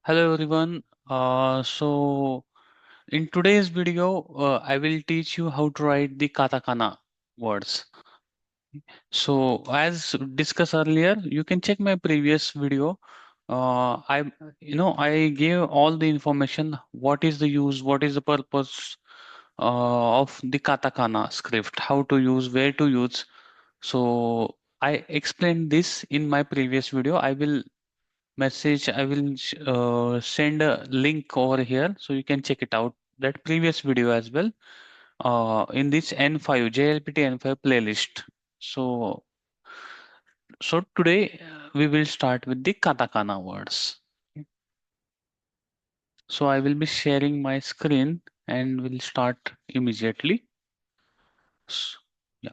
Hello everyone. In today's video, I will teach you how to write the katakana words. So as discussed earlier, you can check my previous video. I gave all the information. What is the use? What is the purpose of the katakana script? How to use? Where to use? So I explained this in my previous video. I will send a link over here so you can check it out, that previous video as well, in this N5 JLPT N5 playlist. So so today we will start with the katakana words. So I will be sharing my screen and will start immediately. S- yeah.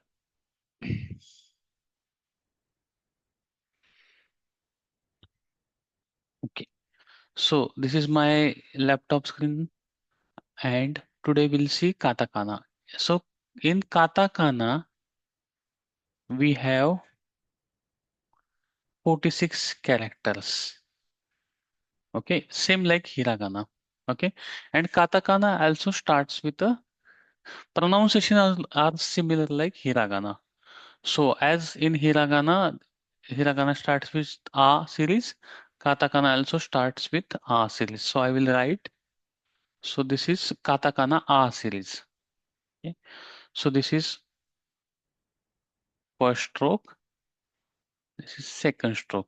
Okay, so this is my laptop screen, and today we'll see katakana. So in katakana we have 46 characters. Okay, same like hiragana. Okay, and katakana also starts with a pronunciation are similar like hiragana. So as in hiragana starts with a series, katakana also starts with a series. So I will write. So this is katakana a series. Okay. So this is first stroke. This is second stroke.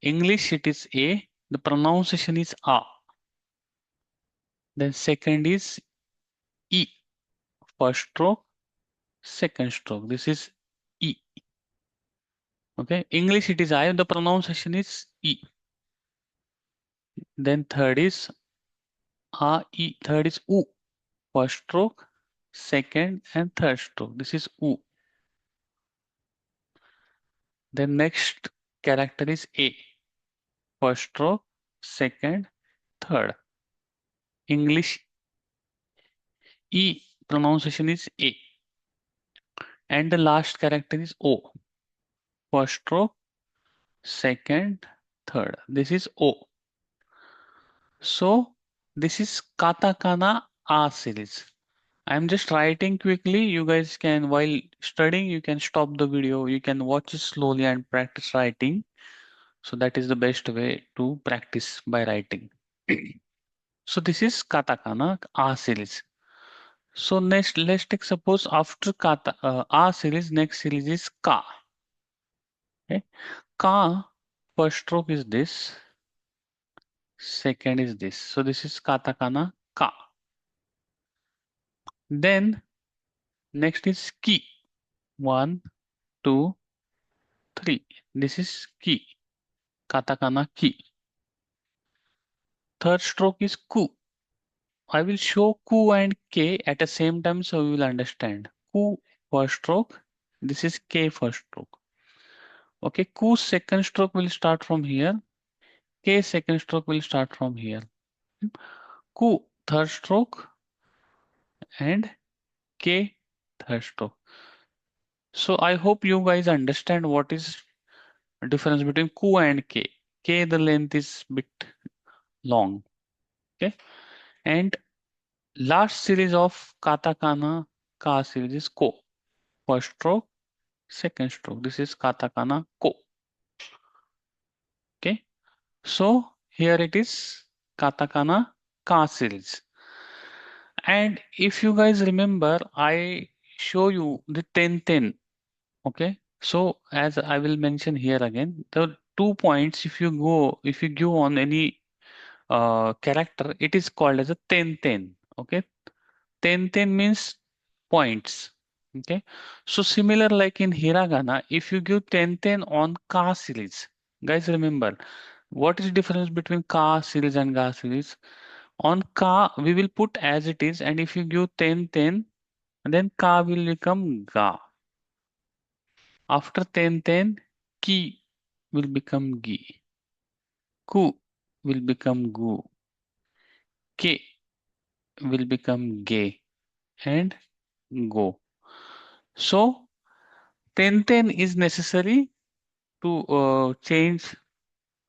English it is a. The pronunciation is a. Then second is e. First stroke, second stroke. This is E. Okay. English it is I. The pronunciation is E. Then third is A E. Third is U. First stroke, second and third stroke. This is U. Then next character is A. First stroke, second, third. English E pronunciation is A. And the last character is O. First stroke, second, third. This is O. So this is katakana A series. I'm just writing quickly. You guys can, while studying, you can stop the video. You can watch it slowly and practice writing. So that is the best way to practice by writing. So this is katakana A series. So next, let's take suppose after A series, next series is ka. Okay. Ka, first stroke is this, second is this. So this is katakana ka. Then next is ki. One, two, three. This is ki. Katakana ki. Third stroke is ku. I will show ku and k at the same time so you will understand. Ku first stroke. This is k first stroke. Okay, ku second stroke will start from here. K second stroke will start from here. Ku third stroke and k third stroke. So I hope you guys understand what is difference between ku and k. K the length is bit long. Okay, and last series of katakana ka series is ko. First stroke, second stroke. This is katakana ko. Okay. So here it is katakana ka series. And if you guys remember, I show you the 10-10. Okay. So as I will mention here again, the 2 points, if you go on any character, it is called as a 10-10. Okay. 10-10 means points. Okay. So similar like in hiragana, if you give 10-10 on ka series, guys remember what is the difference between ka series and ga series? On ka, we will put as it is, and if you give 10-10, then ka will become ga. After 10-10, ki will become gi. Ku will become gu. Ke will become ge and go. So 10-10 is necessary to change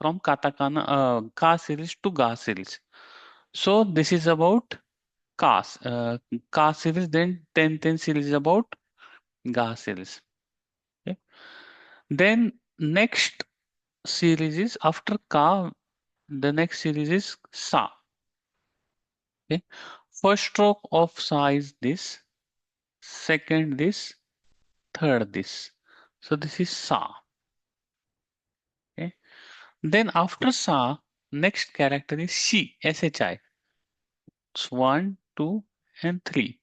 from katakana ka series to ga series. So this is about ka series, then 10 series is about ga series. Okay. Then next series is after ka, the next series is sa. Okay. First stroke of sa is this, second this, third this. So this is sa. Okay. Then after sa, next character is shi, shi. It's 1, 2, and 3.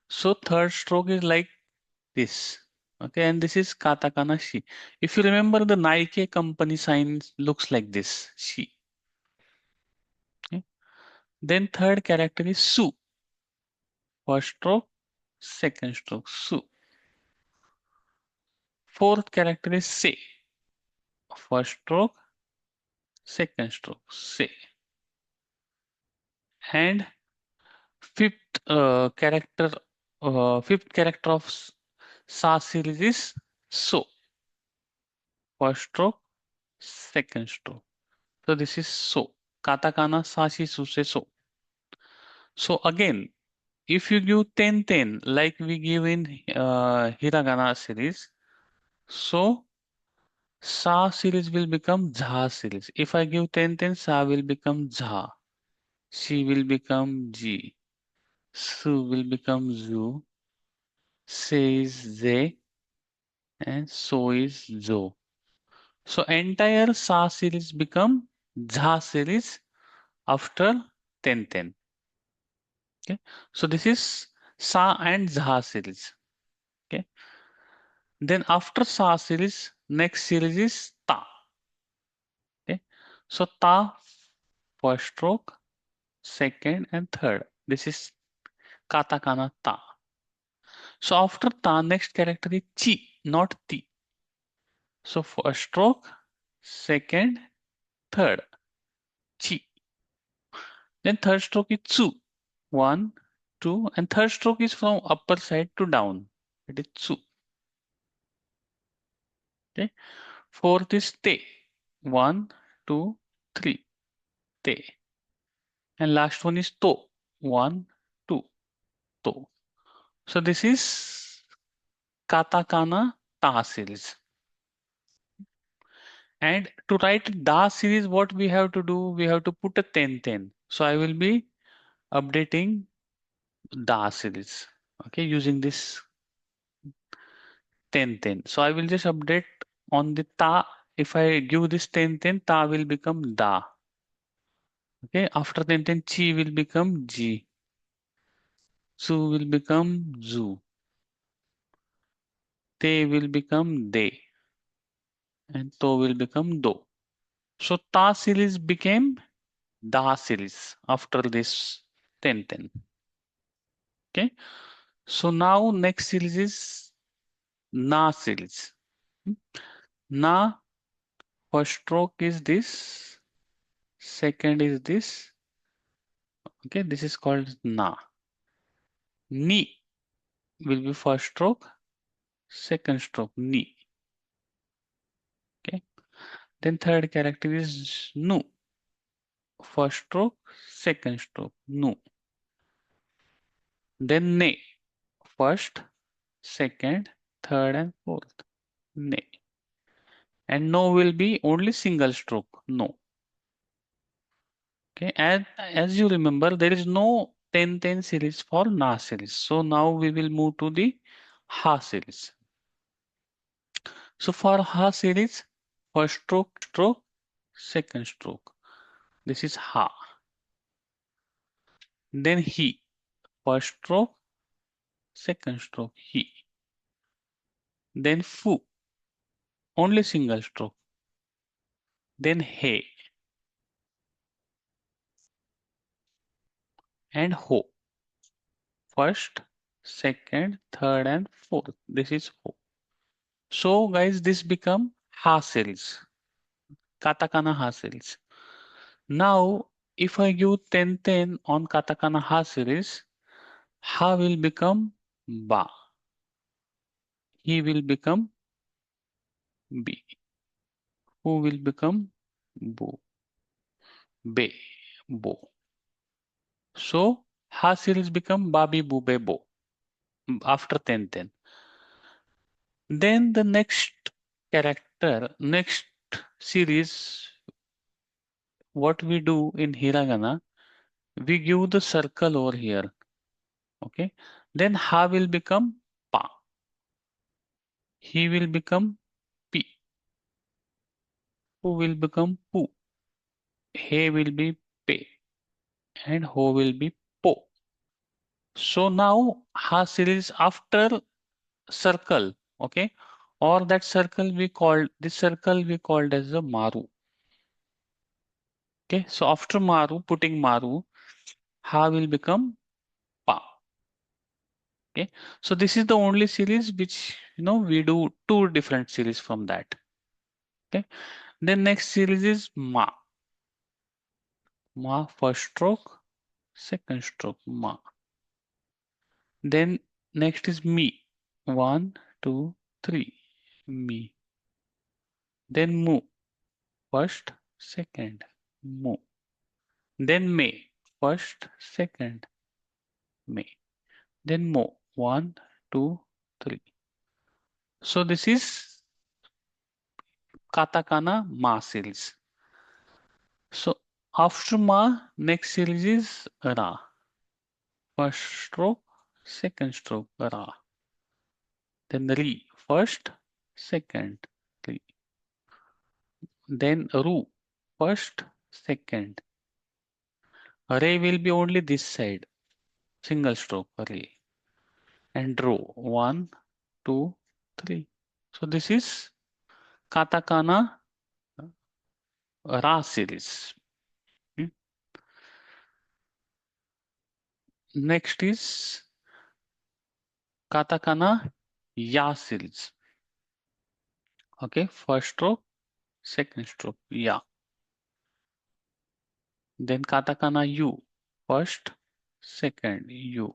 So third stroke is like this. Okay, and this is katakana shi. If you remember, the Nike company sign looks like this, shi. Okay. Then third character is su. First stroke, second stroke, su. Fourth character is se. First stroke, second stroke, se. And fifth character of sa series is so. First stroke, second stroke. So this is so. Katakana sashi suse so. So again, if you give 10 like we give in hiragana series, so sa series will become jha series. If I give 10 sa will become jha. She will become ji. Su will become zu. Se is ze. And so is zo. So entire sa series become jha series after 10. Okay. So this is sa and jha series. Okay. Then after sa series, next series is ta. Okay. So ta, first stroke, second and third. This is katakana ta. So after ta, next character is chi, not ti. So first stroke, second, third, chi. Then third stroke is tsu. One, two, and third stroke is from upper side to down. It is tsu. Okay. Fourth is te. One, two, three. Te. And last one is to. One, two, to. So this is katakana ta series. And to write da series, what we have to do? We have to put a 10. So I will be updating da series. Okay, using this 10. So I will just update on the ta. If I give this 10, ta will become da. Okay, after 10, chi will become ji. Su will become zu. Te will become de. And to will become do. So ta series became da series after this 10. Okay. So now next series is na series. Na, first stroke is this. Second is this. Okay, this is called na. Ni will be first stroke, second stroke, ni. Okay. Then third character is nu. First stroke, second stroke, nu. Then ne. First, second, third, and fourth. Ne. And no will be only single stroke. No. Okay. And as you remember, there is no 10 series for na series. So now we will move to the ha series. So for ha series, first stroke, second stroke. This is ha. Then he. First stroke, second stroke, he. Then fu. Only single stroke. Then he and ho. First, second, third, and fourth. This is ho. So guys, this become ha series. Katakana ha series. Now, if I give 10 on katakana ha series, ha will become ba. He will become b. Who will become bu, be, bo. So ha series become babi, bu, be, bo after 10. Then the next series, what we do in hiragana, we give the circle over here. Okay. Then ha will become pa. He will become pi. Who will become pu. He will be pe. And ho will be po. So now ha series after circle. Okay. Or that circle we called, this circle we called as the maru. Okay. So after maru, putting maru, ha will become pa. Okay. So this is the only series which, we do two different series from that. Okay. Then next series is ma. Ma first stroke, second stroke, ma. Then next is me. One, two, three. Me. Then mu. First, second, mu. Then me. First, second, me. Then mo. One, two, three. So this is katakana ma series. So after ma, next series is ra. First stroke, second stroke, ra. Then re. First, second, re. Then ru. First, second. Re will be only this side. Single stroke, re. And ro. One, two, three. So this is katakana ra series. Hmm. Next is katakana ya series. Okay, first stroke, second stroke, ya. Then katakana yu. First, second, yu.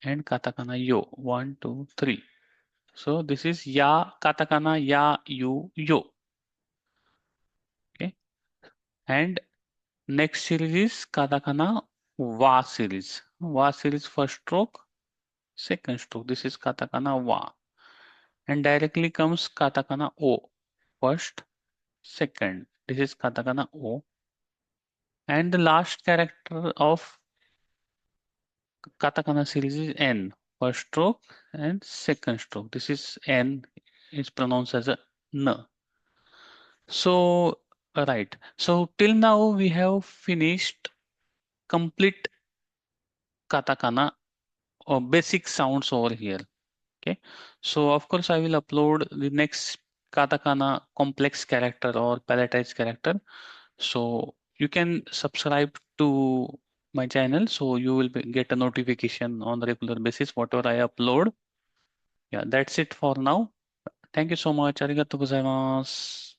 And katakana yo. One, two, three. So this is ya, katakana ya, yu, yo. Okay. And next series is katakana wa series. Wa series first stroke, second stroke. This is katakana wa. And directly comes katakana o. First, second. This is katakana o. And the last character of katakana series is n. First stroke and second stroke. This is n is pronounced as a n. So, right. So till now we have finished complete katakana or basic sounds over here. Okay. So of course I will upload the next katakana complex character or palatized character. So you can subscribe to my channel so you will get a notification on a regular basis whatever I upload. Yeah, that's it for now. Thank you so much. Arigatou gozaimasu.